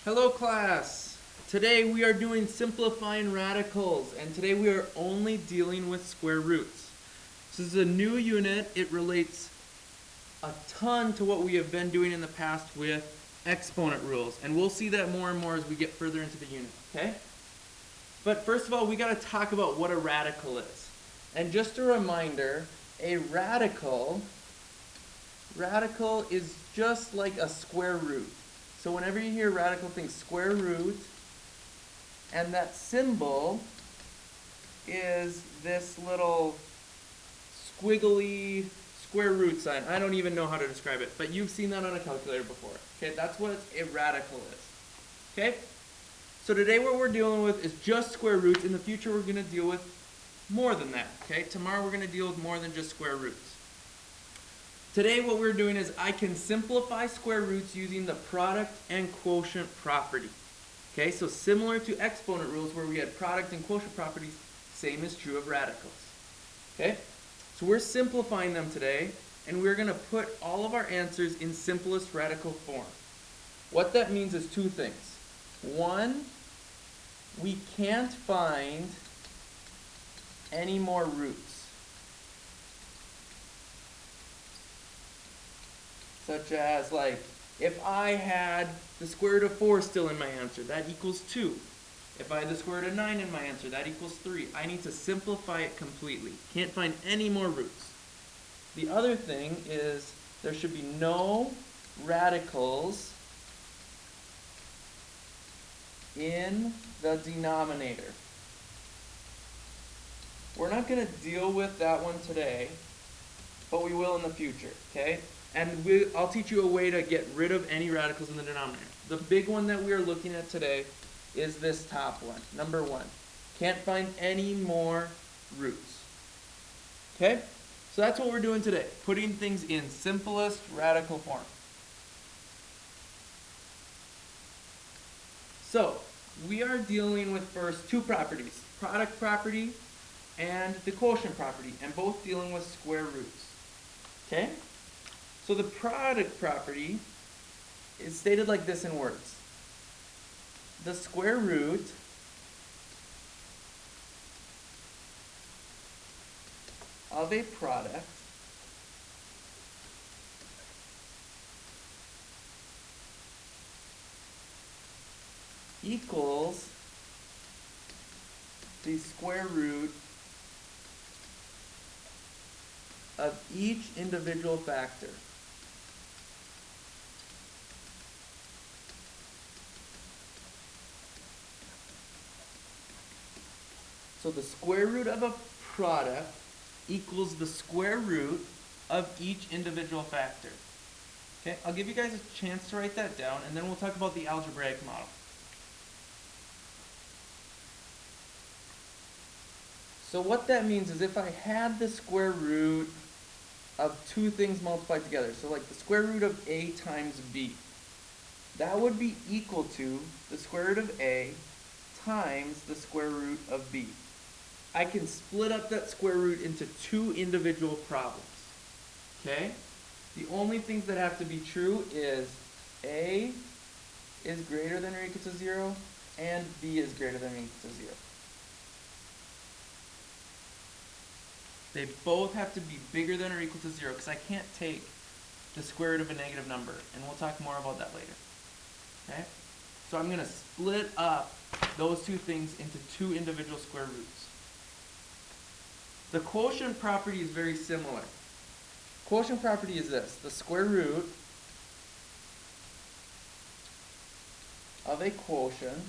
Hello class! Today we are doing simplifying radicals, and today we are only dealing with square roots. This is a new unit. It relates a ton to what we have been doing in the past with exponent rules, and we'll see that more and more as we get further into the unit, okay? But first of all, we got to talk about what a radical is. And just a reminder, a radical is just like a square root. So whenever you hear radical, think square root, and that symbol is this little squiggly square root sign. I don't even know how to describe it, but you've seen that on a calculator before. Okay, that's what a radical is. Okay? So today what we're dealing with is just square roots. In the future we're going to deal with more than that. Okay? Tomorrow we're going to deal with more than just square roots. Today what we're doing is I can simplify square roots using the product and quotient property. Okay, so similar to exponent rules where we had product and quotient properties, same is true of radicals. Okay, so we're simplifying them today, and we're going to put all of our answers in simplest radical form. What that means is two things. One, we can't find any more roots. Such as, like, if I had the square root of 4 still in my answer, that equals 2. If I had the square root of 9 in my answer, that equals 3. I need to simplify it completely. Can't find any more roots. The other thing is there should be no radicals in the denominator. We're not going to deal with that one today, but we will in the future, okay? And I'll teach you a way to get rid of any radicals in the denominator. The big one that we are looking at today is this top one, number 1. Can't find any more roots. Okay? So that's what we're doing today, putting things in simplest radical form. So, we are dealing with first two properties, product property and the quotient property, and both dealing with square roots. Okay? So the product property is stated like this in words. The square root of a product equals the square root of each individual factor. So the square root of a product equals the square root of each individual factor. Okay, I'll give you guys a chance to write that down, and then we'll talk about the algebraic model. So what that means is if I had the square root of two things multiplied together, so like the square root of a times b, that would be equal to the square root of a times the square root of b. I can split up that square root into two individual problems. Okay? The only things that have to be true is a is greater than or equal to 0 and b is greater than or equal to 0. They both have to be bigger than or equal to 0 because I can't take the square root of a negative number, and we'll talk more about that later. Okay? So I'm going to split up those two things into two individual square roots. The quotient property is very similar. Quotient property is this: the square root of a quotient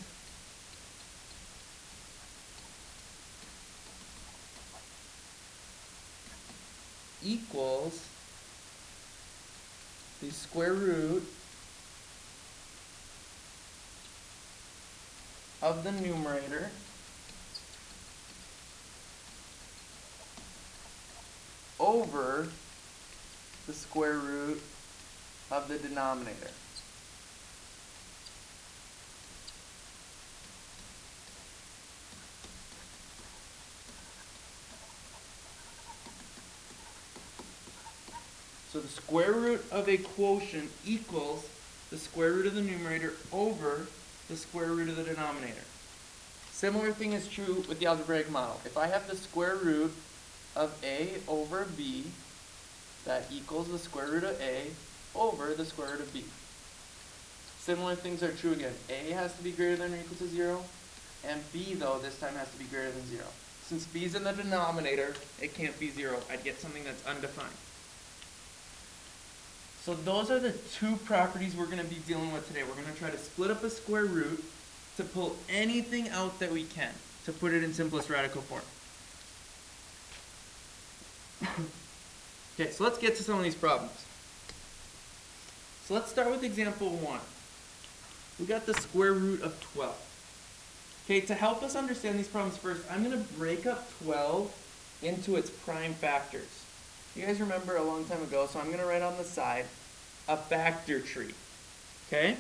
equals the square root of the numerator over the square root of the denominator. So the square root of a quotient equals the square root of the numerator over the square root of the denominator. Similar thing is true with the algebraic model. If I have the square root of a over b, that equals the square root of a over the square root of b. Similar things are true again. A has to be greater than or equal to 0, and b, though, this time has to be greater than 0. Since b is in the denominator, it can't be 0. I'd get something that's undefined. So those are the two properties we're going to be dealing with today. We're going to try to split up a square root to pull anything out that we can, to put it in simplest radical form. Okay, so let's get to some of these problems. So let's start with example 1. We got the square root of 12. Okay, to help us understand these problems first, I'm going to break up 12 into its prime factors. You guys remember a long time ago, so I'm going to write on the side a factor tree. Okay?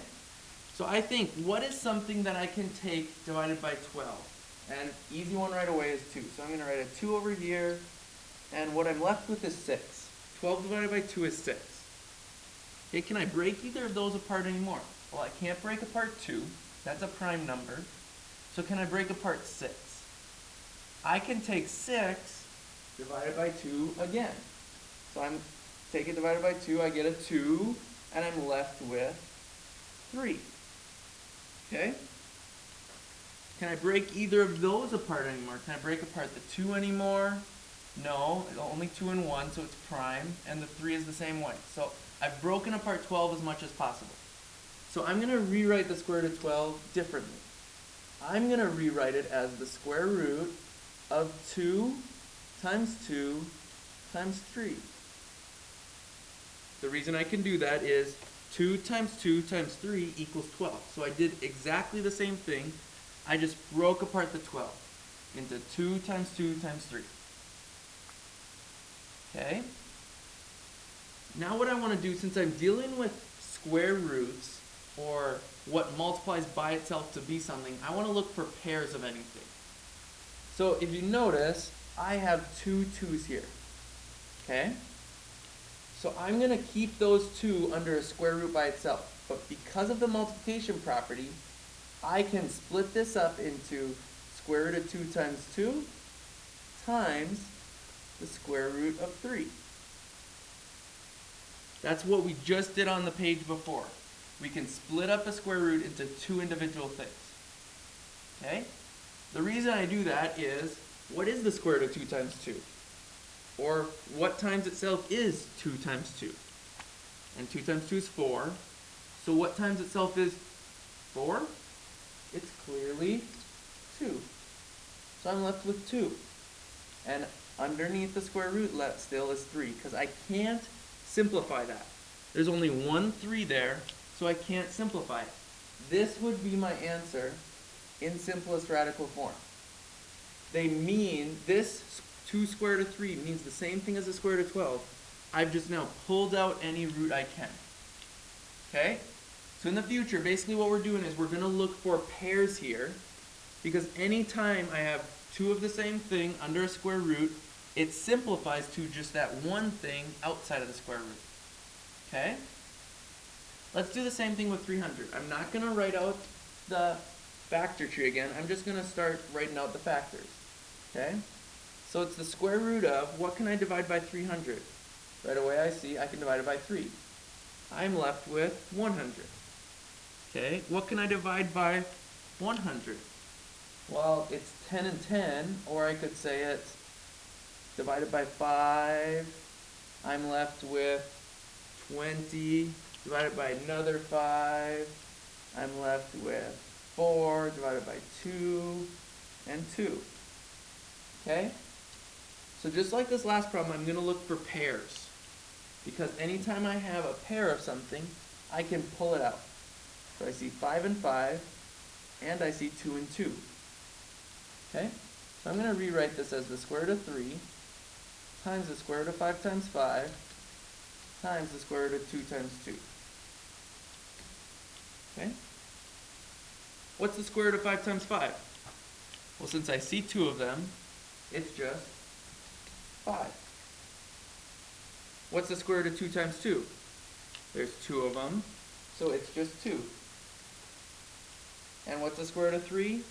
So I think, what is something that I can take divided by 12? And easy one right away is 2. So I'm going to write a 2 over here, and what I'm left with is 6. 12 divided by 2 is 6. Okay, can I break either of those apart anymore? Well, I can't break apart 2. That's a prime number. So can I break apart 6? I can take 6 divided by 2 again. So I'm take it divided by 2, I get a 2, and I'm left with 3. Okay? Can I break either of those apart anymore? Can I break apart the 2 anymore? No, only 2 and 1, so it's prime, and the 3 is the same way. So I've broken apart 12 as much as possible. So I'm going to rewrite the square root of 12 differently. I'm going to rewrite it as the square root of 2 times 2 times 3. The reason I can do that is 2 times 2 times 3 equals 12. So I did exactly the same thing. I just broke apart the 12 into 2 times 2 times 3. Okay? Now what I want to do, since I'm dealing with square roots, or what multiplies by itself to be something, I want to look for pairs of anything. So if you notice, I have 2 2's here. Okay? So I'm going to keep those 2 under a square root by itself. But because of the multiplication property, I can split this up into square root of 2 times 2 times the square root of 3. That's what we just did on the page before. We can split up a square root into 2 individual things. Okay? The reason I do that is, what is the square root of 2 times 2? Or what times itself is 2 times 2? And 2 times 2 is 4. So what times itself is 4? It's clearly 2. So I'm left with 2. And underneath the square root still is 3, because I can't simplify that. There's only one 3 there, so I can't simplify it. This would be my answer in simplest radical form. They mean, this 2 square root of 3 means the same thing as the square root of 12. I've just now pulled out any root I can. Okay? So in the future, basically what we're doing is we're going to look for pairs here, because anytime I have 2 of the same thing under a square root, it simplifies to just that one thing outside of the square root. Okay? Let's do the same thing with 300. I'm not going to write out the factor tree again. I'm just going to start writing out the factors. Okay? So it's the square root of, what can I divide by 300? Right away I see I can divide it by 3. I'm left with 100. Okay, what can I divide by 100? Well, it's 10 and 10, or I could say it's divided by 5. I'm left with 20, divided by another 5. I'm left with 4, divided by 2, and 2. Okay? So just like this last problem, I'm going to look for pairs. Because anytime I have a pair of something, I can pull it out. So I see 5 and 5, and I see 2 and 2. Okay? So I'm going to rewrite this as the square root of 3 times the square root of 5 times 5 times the square root of 2 times 2. Okay? What's the square root of 5 times 5? Well, since I see 2 of them, it's just 5. What's the square root of 2 times 2? There's 2 of them, so it's just 2. And what's the square root of 3?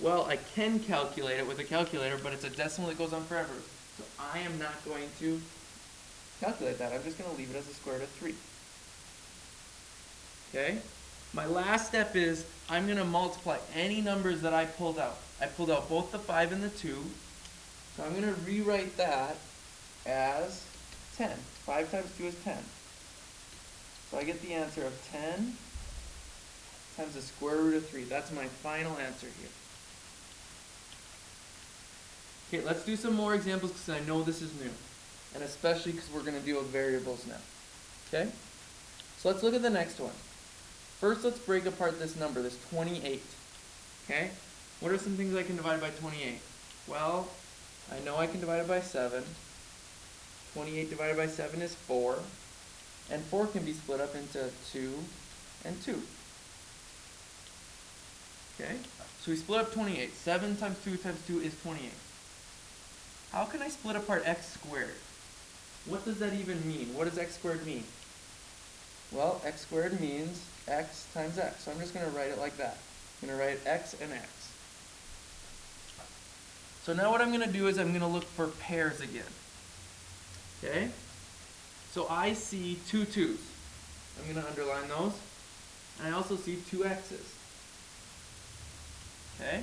Well, I can calculate it with a calculator, but it's a decimal that goes on forever. So I am not going to calculate that. I'm just going to leave it as the square root of 3. Okay? My last step is I'm going to multiply any numbers that I pulled out. I pulled out both the 5 and the 2. So I'm going to rewrite that as 10. 5 times 2 is 10. So I get the answer of 10 times the square root of 3. That's my final answer here. Okay, let's do some more examples because I know this is new. And especially because we're going to deal with variables now. Okay? So let's look at the next one. First, let's break apart this number, this 28. Okay? What are some things I can divide by 28? Well, I know I can divide it by 7. 28 divided by 7 is 4. And 4 can be split up into 2 and 2. Okay? So we split up 28. 7 times 2 times 2 is 28. How can I split apart x squared? What does that even mean? What does x squared mean? Well, x squared means x times x. So I'm just going to write it like that. I'm going to write x and x. So now what I'm going to do is I'm going to look for pairs again. Okay? So I see two 2's. I'm going to underline those. And I also see two x's. Okay?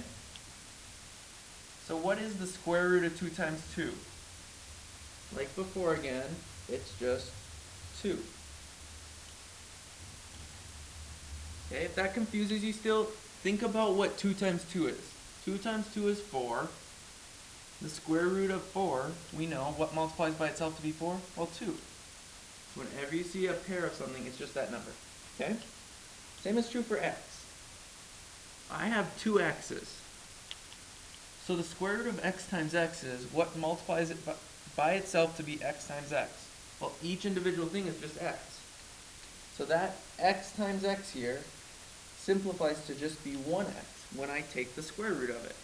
So what is the square root of 2 times 2? Like before again, it's just 2. Okay, if that confuses you still, think about what 2 times 2 is. 2 times 2 is 4. The square root of 4, we know, what multiplies by itself to be 4? Well, 2. So whenever you see a pair of something, it's just that number. Okay? Same is true for x. I have two x's. So the square root of x times x is what multiplies it by itself to be x times x. Well, each individual thing is just x. So that x times x here simplifies to just be 1x when I take the square root of it.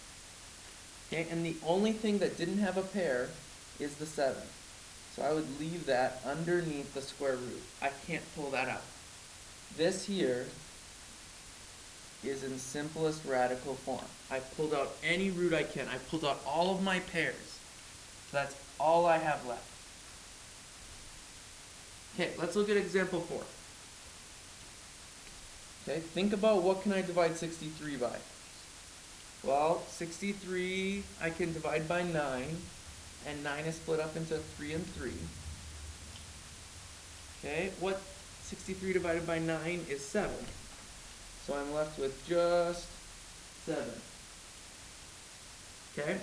Okay, and the only thing that didn't have a pair is the 7. So I would leave that underneath the square root. I can't pull that out. This here is in simplest radical form. I pulled out any root I can. I pulled out all of my pairs. So that's all I have left. Okay, let's look at example 4. Okay, think about what can I divide 63 by? Well, 63 I can divide by 9, and 9 is split up into 3 and 3. Okay, what 63 divided by 9 is 7. So I'm left with just 7. Okay,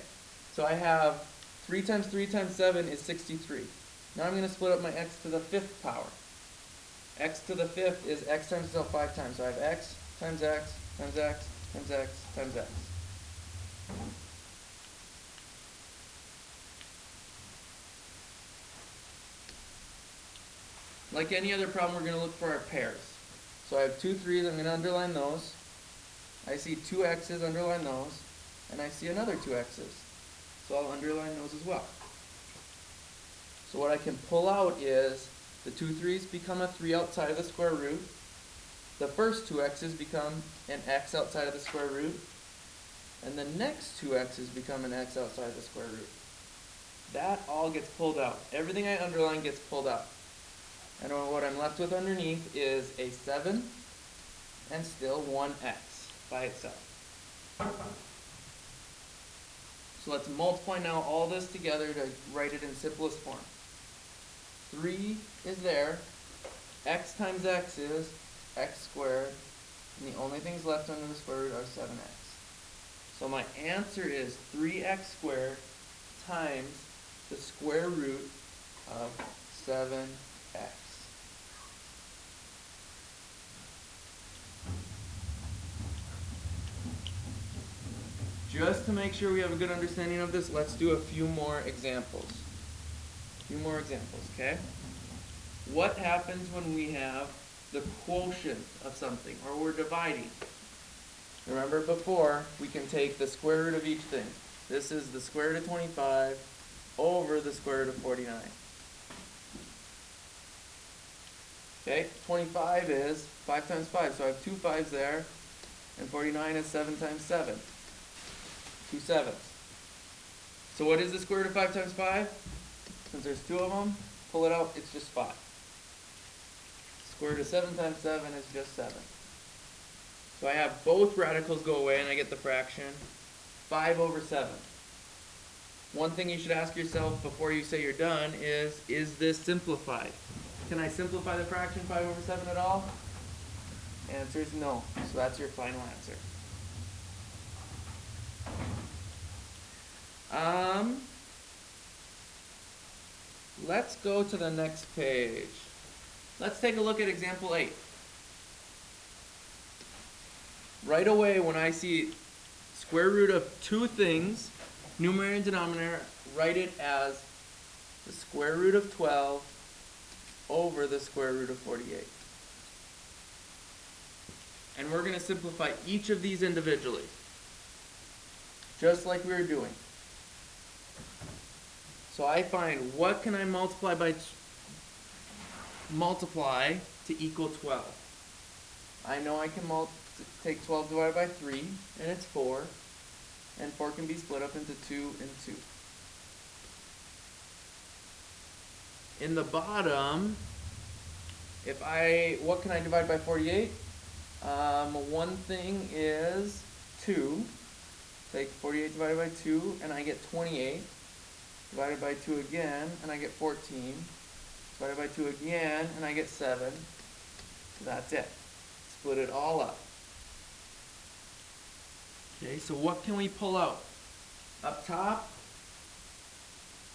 so I have 3 times 3 times 7 is 63. Now I'm going to split up my x to the 5th power. X to the 5th is x times itself 5 times. So I have x times x times x times x times x. Like any other problem, we're going to look for our pairs. So I have two 3's, I'm going to underline those. I see two x's, underline those. And I see another two x's. So I'll underline those as well. So what I can pull out is the two 3's become a 3 outside of the square root. The first two x's become an x outside of the square root. And the next two x's become an x outside of the square root. That all gets pulled out. Everything I underline gets pulled out. And what I'm left with underneath is a 7 and still 1x by itself. So let's multiply now all this together to write it in simplest form. 3 is there. X times x is x squared. And the only things left under the square root are 7x. So my answer is 3x squared times the square root of 7x. Just to make sure we have a good understanding of this, let's do a few more examples. Okay? What happens when we have the quotient of something, or we're dividing? Remember before, we can take the square root of each thing. This is the square root of 25 over the square root of 49. Okay, 25 is 5 times 5, so I have two 5's there. And 49 is 7 times 7. 2 sevenths. So what is the square root of 5 times 5? Since there's two of them, pull it out, it's just 5. Square root of 7 times 7 is just 7. So I have both radicals go away and I get the fraction 5 over 7. One thing you should ask yourself before you say you're done is this simplified? Can I simplify the fraction 5 over 7 at all? Answer is no. So that's your final answer. Let's go to the next page. Let's take a look at example 8. Right away when I see square root of two things, numerator and denominator, write it as the square root of 12 over the square root of 48. And we're going to simplify each of these individually, just like we were doing. So I find what can I multiply to equal 12. I know I can take 12 divided by 3, and it's 4. And 4 can be split up into 2 and 2. In the bottom, what can I divide by 48? One thing is 2. Take 48 divided by 2, and I get 28. Divided by 2 again, and I get 14. Divided by 2 again, and I get 7. That's it. Split it all up. Okay, so what can we pull out? Up top,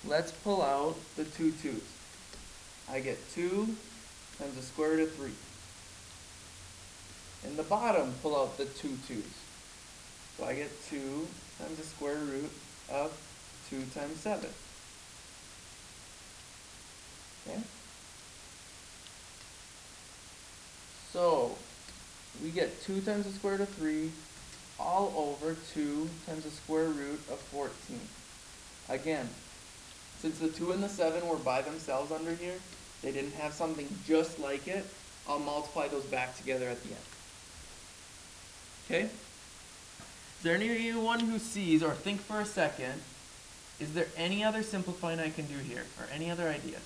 let's pull out the 2 2's. I get 2 times the square root of 3. In the bottom, pull out the 2 2's. So I get 2 times the square root of 2 times 7. Okay? So we get 2 times the square root of 3 all over 2 times the square root of 14. Again, since the 2 and the 7 were by themselves under here, they didn't have something just like it, I'll multiply those back together at the end. Okay? Is there anyone who sees, or think for a second, is there any other simplifying I can do here, or any other ideas?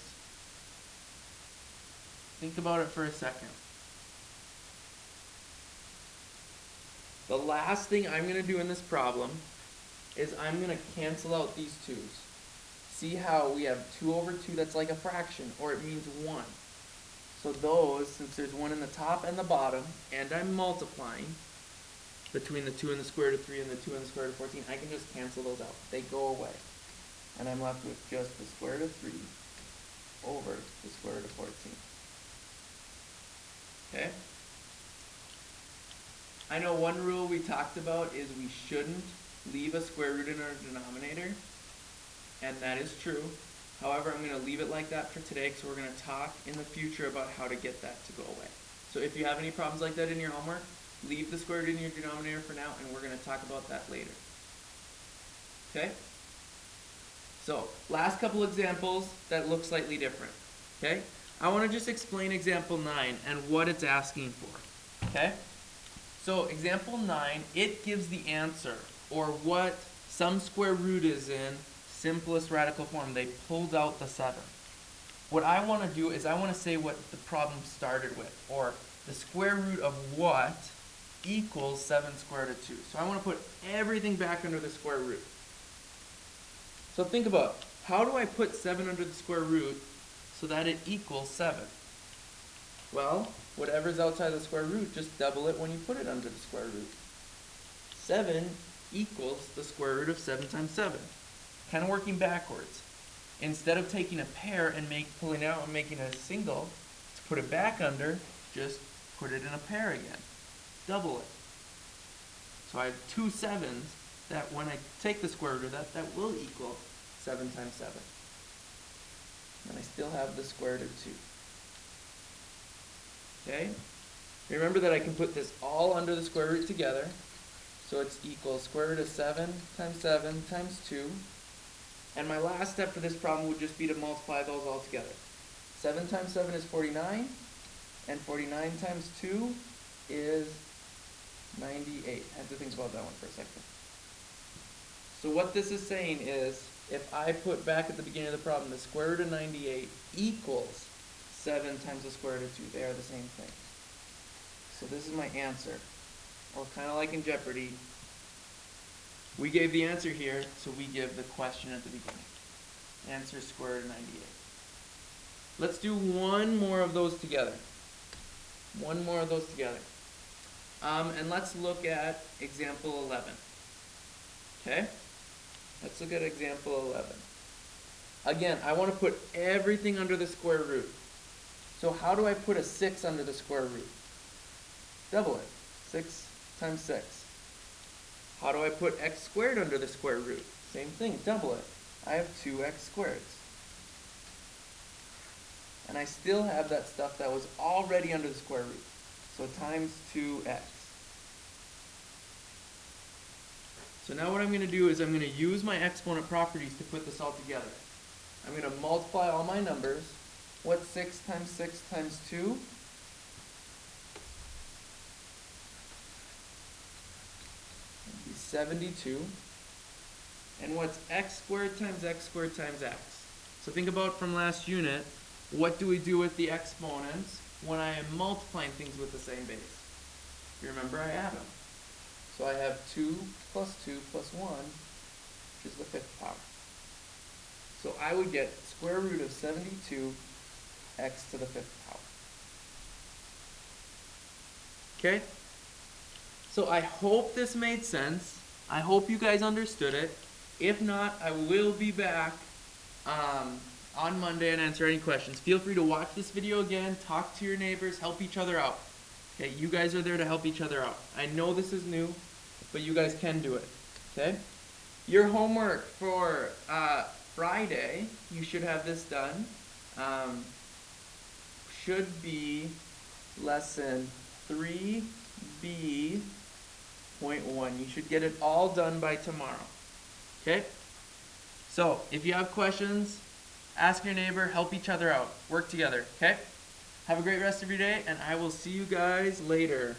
Think about it for a second. The last thing I'm going to do in this problem is I'm going to cancel out these 2's. See how we have 2 over 2, that's like a fraction, or it means 1. So those, since there's 1 in the top and the bottom, and I'm multiplying between the 2 and the square root of 3 and the 2 and the square root of 14, I can just cancel those out. They go away. And I'm left with just the square root of 3 over the square root of 14. Okay? I know one rule we talked about is we shouldn't leave a square root in our denominator, and that is true. However, I'm going to leave it like that for today because we're going to talk in the future about how to get that to go away. So if you have any problems like that in your homework, leave the square root in your denominator for now, and we're going to talk about that later. Okay? So, last couple examples that look slightly different. Okay? I want to just explain example 9 and what it's asking for. Okay? So, example 9, it gives the answer, or what some square root is in simplest radical form. They pulled out the 7. What I want to do is I want to say what the problem started with, or the square root of what equals 7 square root of 2. So I want to put everything back under the square root. So think about, how do I put 7 under the square root so that it equals 7? Well, whatever's outside the square root, just double it when you put it under the square root. 7 equals the square root of 7 times 7. Kind of working backwards. Instead of taking a pair and pulling it out and making it a single, to put it back under, just put it in a pair again. Double it. So I have 2 7's that when I take the square root of that, that will equal 7 times 7. And I still have the square root of 2. Okay? Remember that I can put this all under the square root together. So it's equal square root of 7 times 2. And my last step for this problem would just be to multiply those all together. 7 times 7 is 49. And 49 times 2 is 98. 98. I have to think about that one for a second. So what this is saying is, if I put back at the beginning of the problem, the square root of 98 equals 7 times the square root of 2. They are the same thing. So this is my answer. Or kind of like in Jeopardy, we gave the answer here, so we give the question at the beginning. Answer square root of 98. Let's do one more of those together. One more of those together. And let's look at example 11. Okay? Let's look at example 11. Again, I want to put everything under the square root. So how do I put a 6 under the square root? Double it. 6 times 6. How do I put x squared under the square root? Same thing, double it. I have 2x squareds. And I still have that stuff that was already under the square root. So times 2x. So now what I'm going to do is I'm going to use my exponent properties to put this all together. I'm going to multiply all my numbers. What's 6 times 6 times 2? That'd be 72. And what's x squared times x x? So think about from last unit, what do we do with the exponents when I am multiplying things with the same base? You remember I add them. So I have 2 plus 2 plus 1, which is the 5th power. So I would get square root of 72 x to the 5th power. Okay? So I hope this made sense. I hope you guys understood it. If not, I will be back on Monday and answer any questions. Feel free to watch this video again, talk to your neighbors, help each other out. Okay, you guys are there to help each other out. I know this is new, but you guys can do it. Okay? Your homework for Friday, you should have this done, should be lesson 3B.1. You should get it all done by tomorrow. Okay? So, if you have questions, ask your neighbor, help each other out, work together. Okay? Have a great rest of your day, and I will see you guys later.